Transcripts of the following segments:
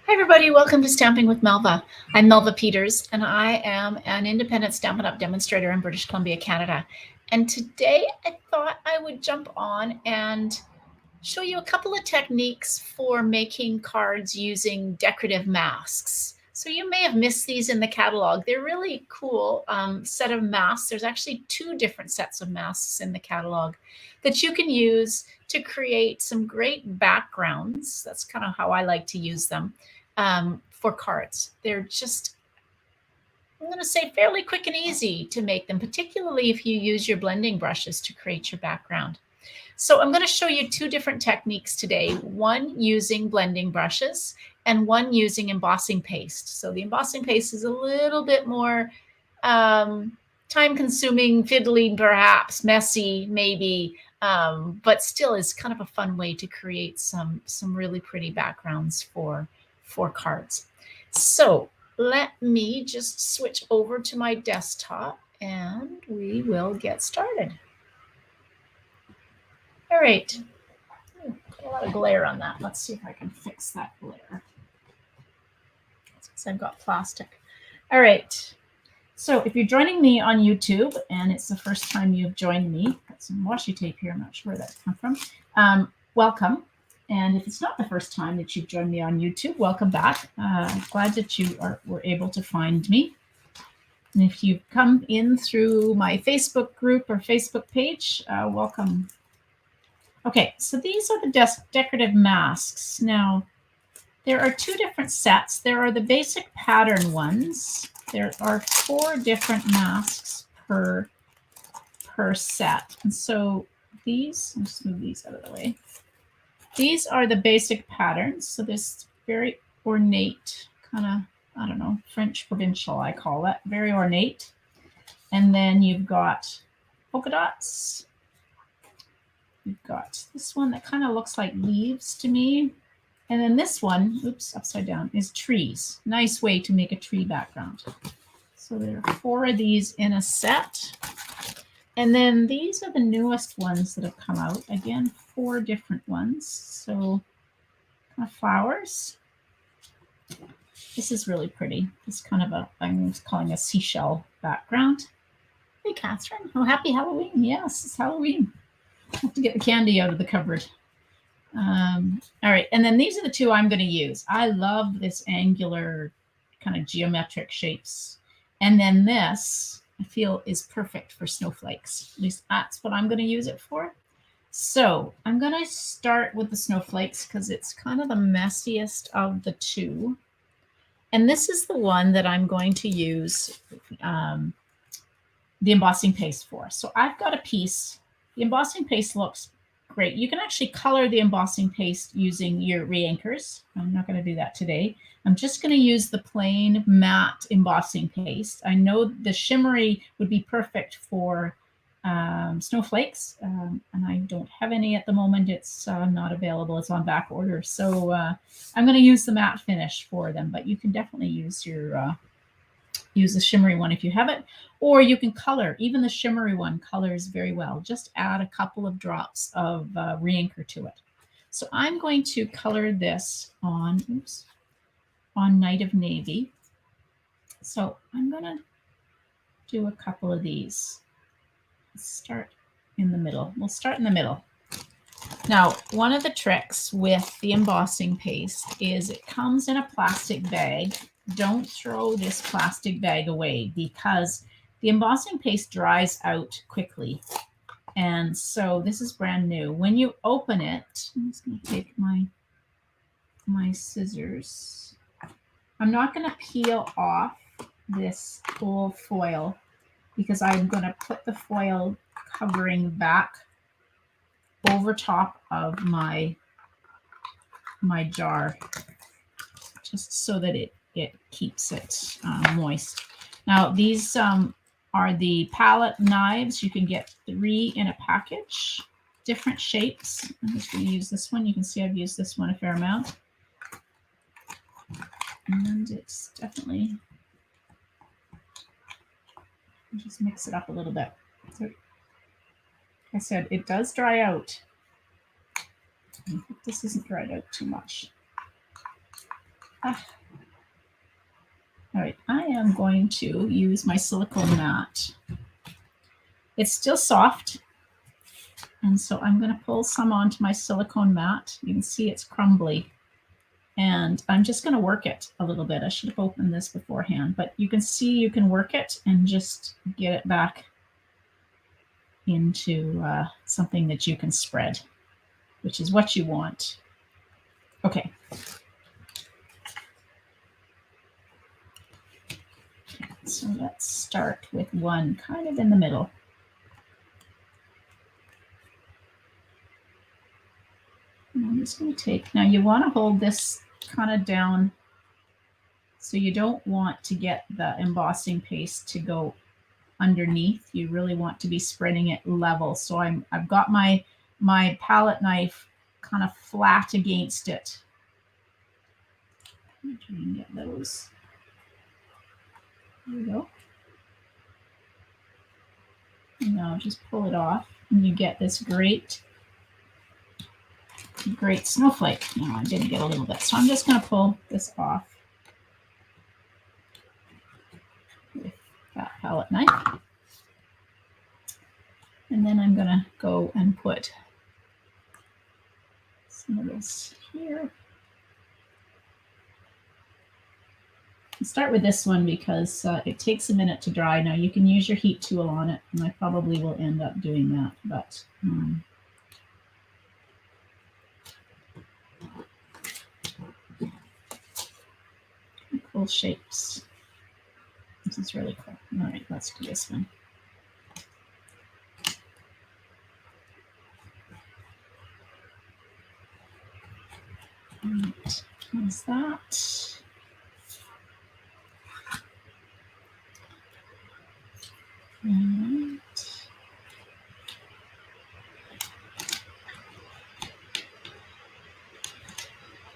Hi everybody, welcome to Stamping with Melva. I'm Melva Peters and I am an independent Stampin' Up! Demonstrator in British Columbia, Canada. And today I thought I would jump on and show you a couple of techniques for making cards using decorative masks. So you may have missed these in the catalog. They're really cool set of masks. There's actually two different sets of masks in the catalog that you can use to create some great backgrounds. That's kind of how I like to use them for cards. They're just, I'm going to say, fairly quick and easy to make them, particularly if you use your blending brushes to create your background. So I'm going to show you two different techniques today, one using blending brushes and one using embossing paste. So the embossing paste is a little bit more time-consuming, fiddly, perhaps messy, maybe, but still is kind of a fun way to create some really pretty backgrounds for cards. So let me just switch over to my desktop and we will get started. All right. A lot of glare on that. Let's see if I can fix that glare. Since I've got plastic. All right. So if you're joining me on YouTube and it's the first time you've joined me, got some washi tape here. I'm not sure where that's come from. Welcome. And if it's not the first time that you've joined me on YouTube, welcome back. Glad that you were able to find me. And if you've come in through my Facebook group or Facebook page, welcome. Okay, so these are the decorative masks. Now, there are two different sets. There are the basic pattern ones. There are 4 different masks per set. And so these, I'll just move these out of the way. These are the basic patterns. So this very ornate kind of, I don't know, French provincial, I call it, very ornate. And then you've got polka dots. You've got this one that kind of looks like leaves to me. And then this one, oops, upside down, is trees. Nice way to make a tree background. So there are 4 of these in a set. And then these are the newest ones that have come out. Again, 4 different ones. So kind of flowers. This is really pretty. It's kind of a, I'm calling a seashell background. Hey, Catherine. Oh, happy Halloween. Yes, it's Halloween. I have to get the candy out of the cupboard. All right, and then these are the 2 I'm going to use. I love this angular kind of geometric shapes. And then this, I feel, is perfect for snowflakes. At least that's what I'm going to use it for. So I'm going to start with the snowflakes because it's kind of the messiest of the 2. And this is the one that I'm going to use the embossing paste for. So I've got a piece. The embossing paste looks great. You can actually color the embossing paste using your re-anchors. I'm not going to do that today. I'm just going to use the plain matte embossing paste. I know the shimmery would be perfect for snowflakes, and I don't have any at the moment. It's not available. It's on back order. So I'm going to use the matte finish for them, but you can definitely use your use the shimmery one if you have it, or you can color. Even the shimmery one colors very well. Just add a couple of drops of re-anchor to it. So I'm going to color this on, oops, on Night of Navy. So I'm going to do a couple of these. Let's start in the middle. We'll start in the middle. Now, one of the tricks with the embossing paste is it comes in a plastic bag. Don't throw this plastic bag away because the embossing paste dries out quickly. And so this is brand new. When you open it, I'm just going to take my scissors. I'm not going to peel off this whole foil because I'm going to put the foil covering back over top of my jar just so that it keeps it moist. Now these are the palette knives. You can get 3 in a package, different shapes. I'm just going to use this one. You can see I've used this one a fair amount. And it's definitely, just mix it up a little bit. So, like I said, it does dry out. I hope this isn't dried out too much. All right, I am going to use my silicone mat. It's still soft, and so I'm going to pull some onto my silicone mat. You can see it's crumbly, and I'm just going to work it a little bit. I should have opened this beforehand, but you can see you can work it and just get it back into something that you can spread, which is what you want. Okay. So let's start with one kind of in the middle. And I'm just going to take, now you want to hold this kind of down, so you don't want to get the embossing paste to go underneath. You really want to be spreading it level. So I've got my palette knife kind of flat against it. Let me try and get those. There we go. And now just pull it off, and you get this great snowflake. Now I did get a little bit, so I'm just going to pull this off with that palette knife. And then I'm going to go and put some of this here. I'll start with this one because it takes a minute to dry. Now you can use your heat tool on it, and I probably will end up doing that, but cool shapes. This is really cool. All right, let's do this one. All right, there's that. Right.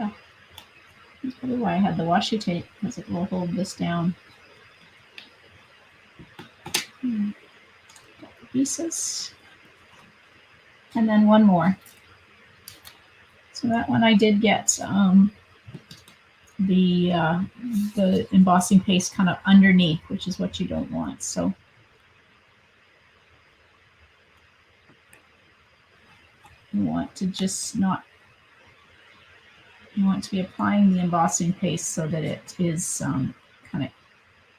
Oh, that's probably why I had the washi tape, because it will hold this down. Got the pieces. And then one more. So that one I did get the embossing paste kind of underneath, which is what you don't want. So you want to just not, you want to be applying the embossing paste so that it is kind of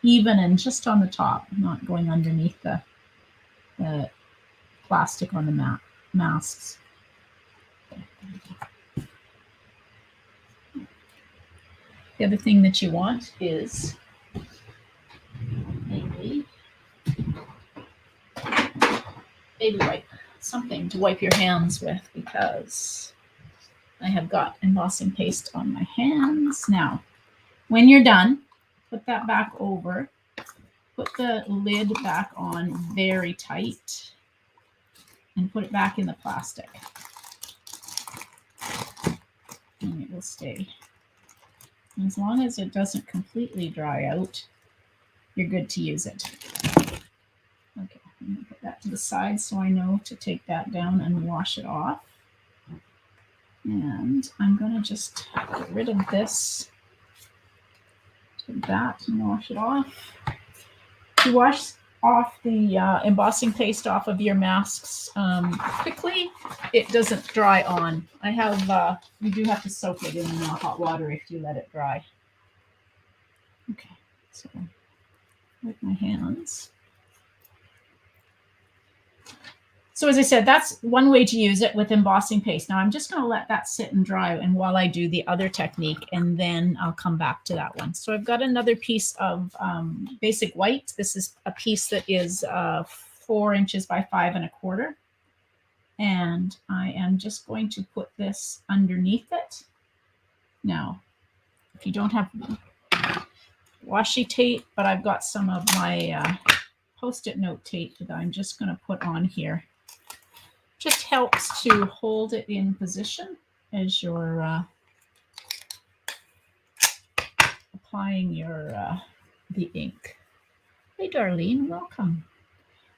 even and just on the top, not going underneath the plastic on the masks. The other thing that you want is maybe wipe, something to wipe your hands with, because I have got embossing paste on my hands. Now, when you're done, put that back over, put the lid back on very tight, and put it back in the plastic. And it will stay. As long as it doesn't completely dry out, you're good to use it. Okay, I'm going to put that to the side so I know to take that down and wash it off. And I'm going to just get rid of this. Take that and wash it off. To wash off the embossing paste off of your masks quickly, it doesn't dry on. I have, you do have to soak it in hot water if you let it dry. Okay, so with my hands. So as I said, that's one way to use it with embossing paste. Now I'm just going to let that sit and dry, and while I do the other technique, and then I'll come back to that one. So I've got another piece of basic white. This is a piece that is 4 inches by 5 1/4. And I am just going to put this underneath it. Now, if you don't have washi tape, but I've got some of my Post-it note tape that I'm just going to put on here. Just helps to hold it in position as you're applying your the ink. Hey, Darlene, welcome.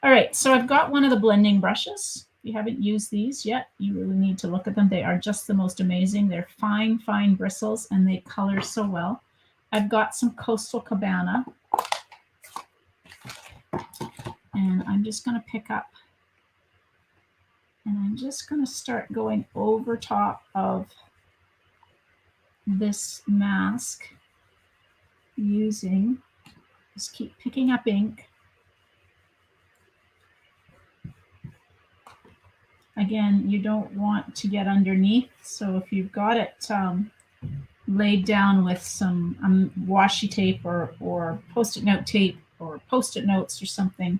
All right, so I've got one of the blending brushes, you haven't used these yet, you really need to look at them. They are just the most amazing. They're fine, fine bristles, and they color so well. I've got some Coastal Cabana, and I'm just going to pick up, and I'm just going to start going over top of this mask using, just keep picking up ink. Again, you don't want to get underneath, so if you've got it laid down with some washi tape or post-it note tape or post-it notes or something,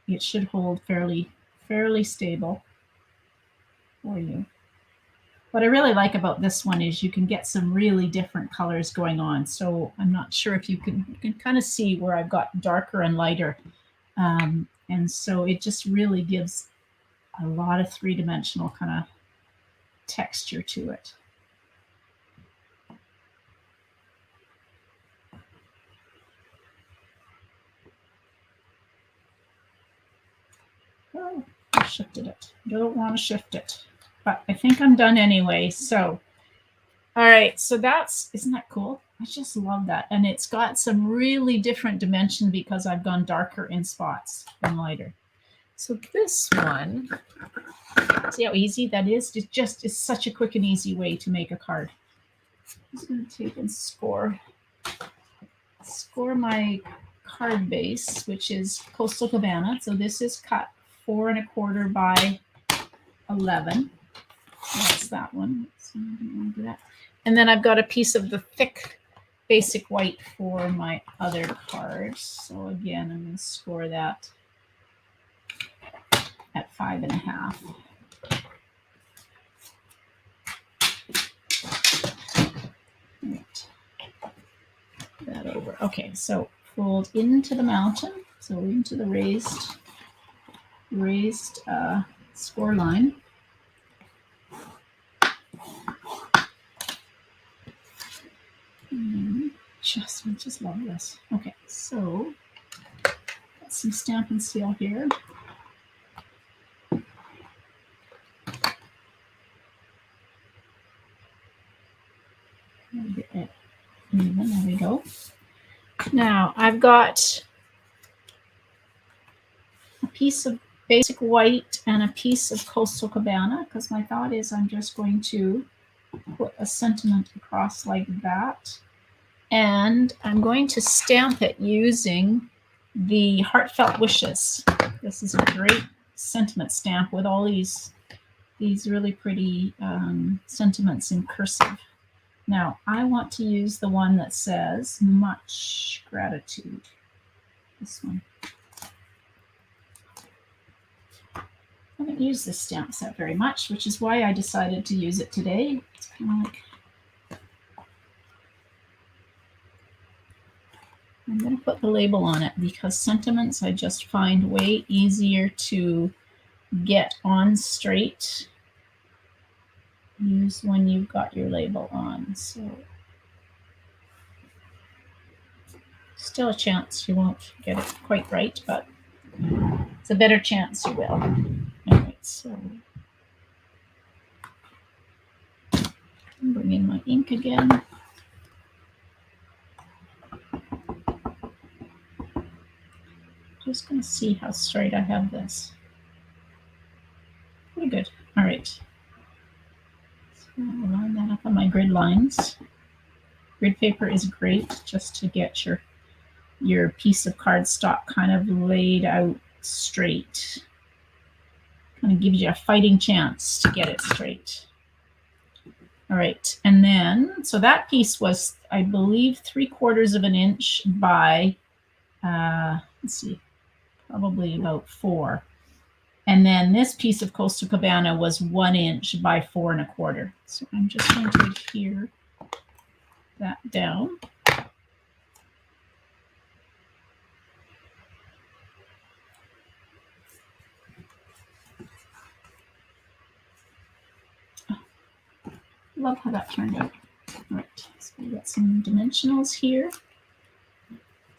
it should hold fairly stable for you. What I really like about this one is you can get some really different colors going on. So I'm not sure if you can kind of see where I've got darker and lighter. And so it just really gives a lot of three-dimensional kind of texture to it. Oh, I shifted it. Don't want to shift it, but I think I'm done anyway. So, all right. So isn't that cool? I just love that. And it's got some really different dimension because I've gone darker in spots than lighter. So this one, see how easy that is? It's such a quick and easy way to make a card. I'm just going to take and score my card base, which is Coastal Cabana. So this is cut 4 1/4 by 11. That's that one. So I didn't want to do that. And then I've got a piece of the thick basic white for my other cards. So again, I'm going to score that at 5 1/2. Right. That over. Okay, so fold into the mountain, so into the raised score line. I just love this. Okay, so got some Stampin' Seal here. Get it even. There we go. Now I've got a piece of basic white and a piece of Coastal Cabana, because my thought is I'm just going to put a sentiment across like that. And I'm going to stamp it using the Heartfelt Wishes. This is a great sentiment stamp with all these really pretty sentiments in cursive. Now, I want to use the one that says much gratitude. This one. I haven't used this stamp set very much, which is why I decided to use it today. It's kind of like, I'm going to put the label on it because sentiments I just find way easier to get on straight. Use when you've got your label on. So still a chance you won't get it quite right, but it's a better chance you will. All right, so bring in my ink again. Just going to see how straight I have this. Pretty good. All right. So I'll line that up on my grid lines. Grid paper is great just to get your piece of cardstock kind of laid out straight. Kind of gives you a fighting chance to get it straight. All right, and then, so that piece was, I believe, 3/4 of an inch by, let's see, probably about 4. And then this piece of Coastal Cabana was 1 inch by 4 1/4. So I'm just going to adhere that down. Love how that turned out. All right, so we got some dimensionals here.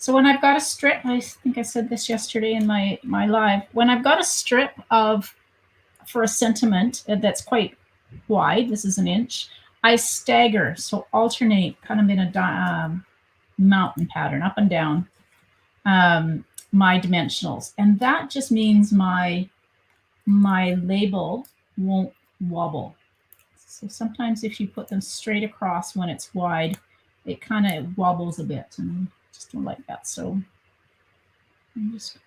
So when I've got a strip, I think I said this yesterday in my live, when I've got a strip of, for a sentiment that's quite wide, this is an inch, I stagger, so alternate kind of in a mountain pattern, up and down, my dimensionals. And that just means my label won't wobble. So sometimes if you put them straight across when it's wide, it kind of wobbles a bit, and I just don't like that. So I just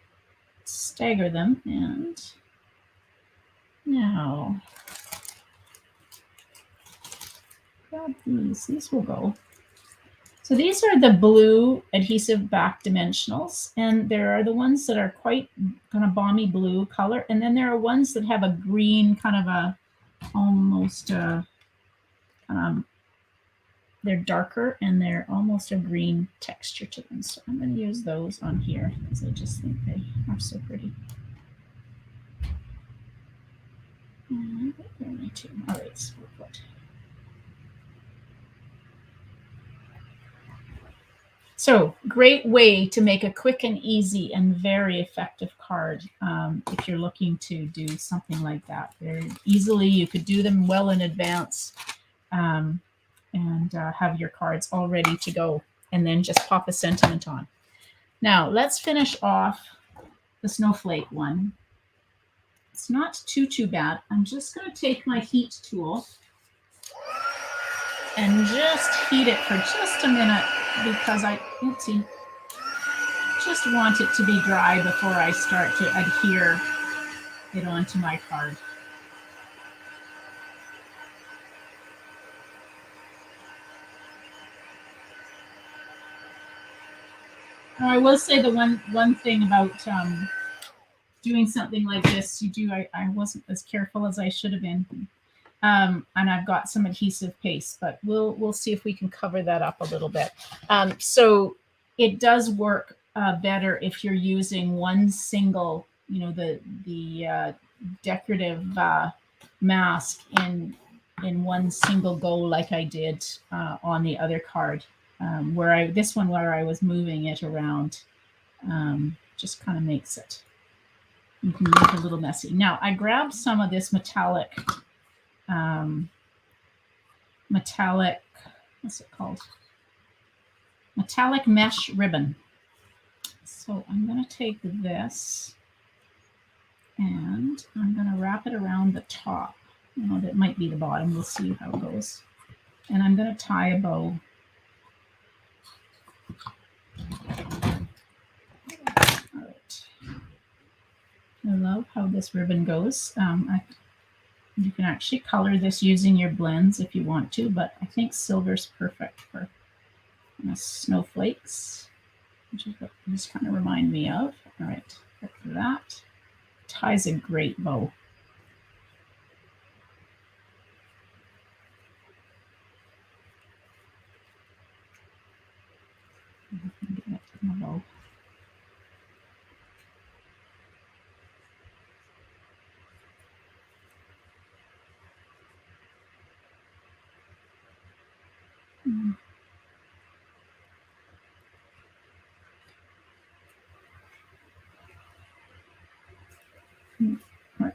stagger them, and now grab these. These will go. So these are the blue adhesive back dimensionals, and there are the ones that are quite kind of balmy blue color, and then there are ones that have a green, kind of a almost they're darker and they're almost a green texture to them. So I'm going to use those on here because I just think they are so pretty. And there are my two. All right, so we'll put. So great way to make a quick and easy and very effective card if you're looking to do something like that. Very easily, you could do them well in advance and have your cards all ready to go, and then just pop a sentiment on. Now let's finish off the snowflake one. It's not too bad. I'm just going to take my heat tool and just heat it for just a minute, because I just want it to be dry before I start to adhere it onto my card. Now, I will say the one thing about doing something like this, I wasn't as careful as I should have been. And I've got some adhesive paste, but we'll see if we can cover that up a little bit. So it does work better if you're using one single, the decorative mask in one single go, like I did on the other card, where I was moving it around, just kind of makes it. You can make it a little messy. Now I grabbed some of this metallic, what's it called? Metallic mesh ribbon. So I'm going to take this and I'm going to wrap it around the top. That might be the bottom. We'll see how it goes. And I'm going to tie a bow. All right. I love how this ribbon goes. You can actually color this using your blends if you want to, but I think silver's perfect for snowflakes, which is what these kind of remind me of. All right, look for that. Ties a great bow. Get it in the bow. Work.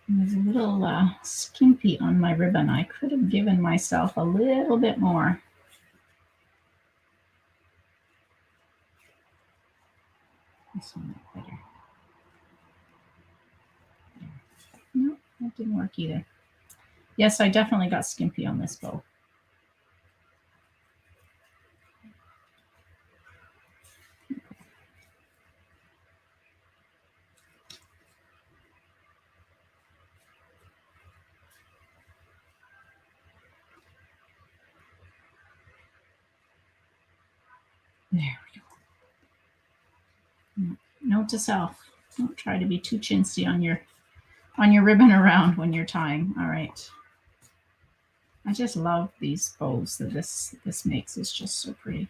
There's a little skimpy on my ribbon. I could have given myself a little bit more. This one looked better. No, that didn't work either. Yes, I definitely got skimpy on this bow. There we go. Note to self: don't try to be too chintzy on your ribbon around when you're tying. All right. I just love these bows that this makes. It's just so pretty.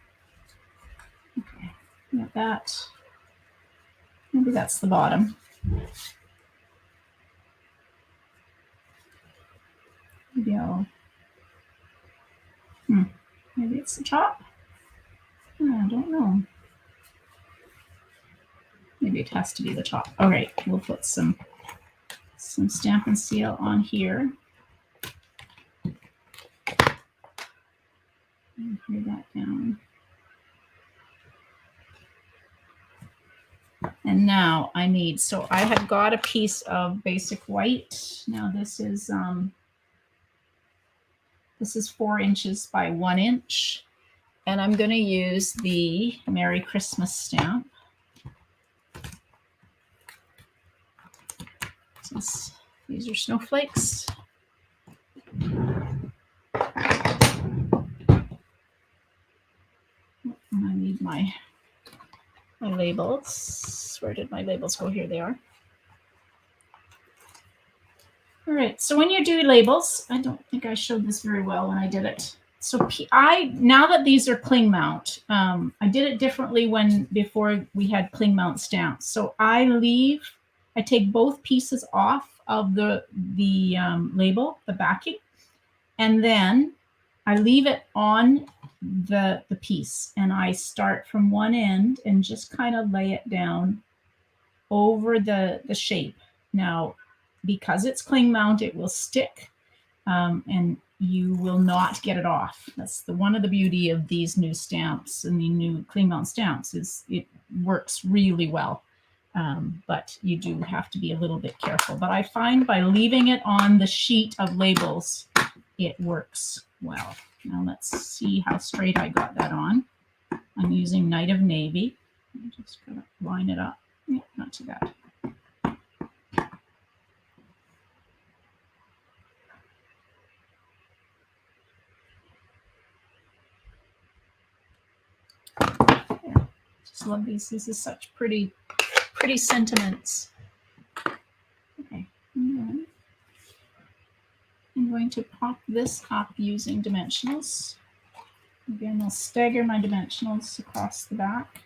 Okay, got that. Maybe that's the bottom. Maybe I'll, maybe it's the top. I don't know. Maybe it has to be the top. All right, we'll put some Stampin' Seal on here. And lay that down. And now I need, so I have got a piece of basic white. Now this is 4 inches by 1 inch. And I'm going to use the Merry Christmas stamp. These are snowflakes. And I need my labels. Where did my labels go? Here they are. All right, so when you do labels, I don't think I showed this very well when I did it. So now that these are cling mount, I did it differently before we had cling mount stamps. So I take both pieces off of the label, the backing, and then I leave it on the piece, and I start from one end and just kind of lay it down over the shape. Now, because it's cling mount, it will stick, and you will not get it off. That's one of the beauty of these new stamps and the new cling mount stamps is it works really well. But you do have to be a little bit careful. But I find by leaving it on the sheet of labels, it works well. Now let's see how straight I got that on. I'm using Night of Navy. I'm just going to line it up. Yeah, not too bad. There. Just love these. This is such pretty sentiments. Okay. And then I'm going to pop this up using dimensionals. Again, I'll stagger my dimensionals across the back.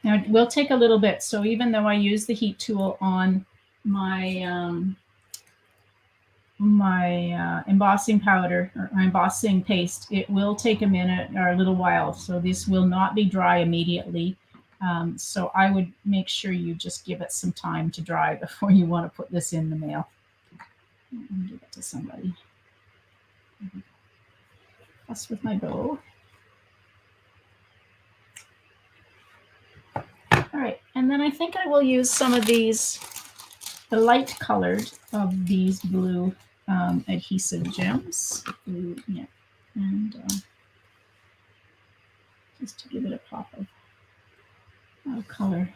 Now it will take a little bit, so even though I use the heat tool on my embossing powder or embossing paste, it will take a minute or a little while. So this will not be dry immediately. So I would make sure you just give it some time to dry before you want to put this in the mail. I'm going to give it to somebody. Plus with my bow. All right, and then I think I will use some of these, the light colored of these blue adhesive gems. Yeah, and just to give it a pop of color.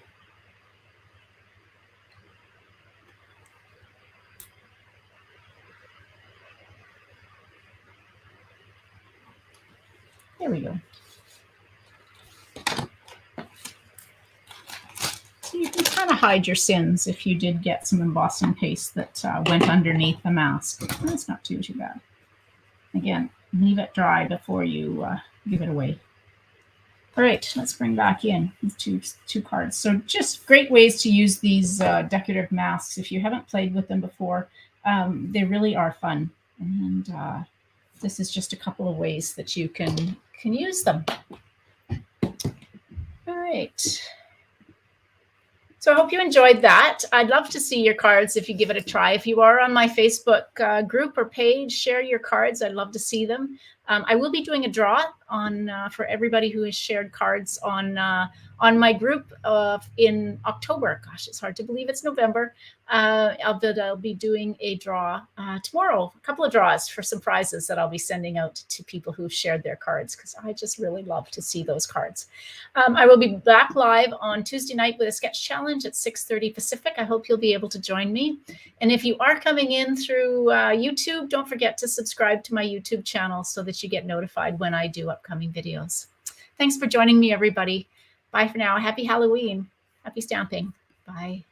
There we go. So you can kind of hide your sins if you did get some embossing paste that went underneath the mask. That's not too bad. Again, leave it dry before you give it away. All right, let's bring back in two cards. So just great ways to use these decorative masks. If you haven't played with them before, they really are fun. And this is just a couple of ways that you can use them. All right. So I hope you enjoyed that. I'd love to see your cards if you give it a try. If you are on my Facebook group or page, share your cards. I'd love to see them. I will be doing a draw on for everybody who has shared cards on my group in October. Gosh, it's hard to believe it's November. I'll be doing a draw tomorrow, a couple of draws for some prizes that I'll be sending out to people who've shared their cards, because I just really love to see those cards. I will be back live on Tuesday night with a sketch challenge at 6:30 Pacific. I hope you'll be able to join me. And if you are coming in through YouTube, don't forget to subscribe to my YouTube channel so that you get notified when I do upcoming videos. Thanks for joining me, everybody. Bye for now. Happy Halloween. Happy stamping. Bye.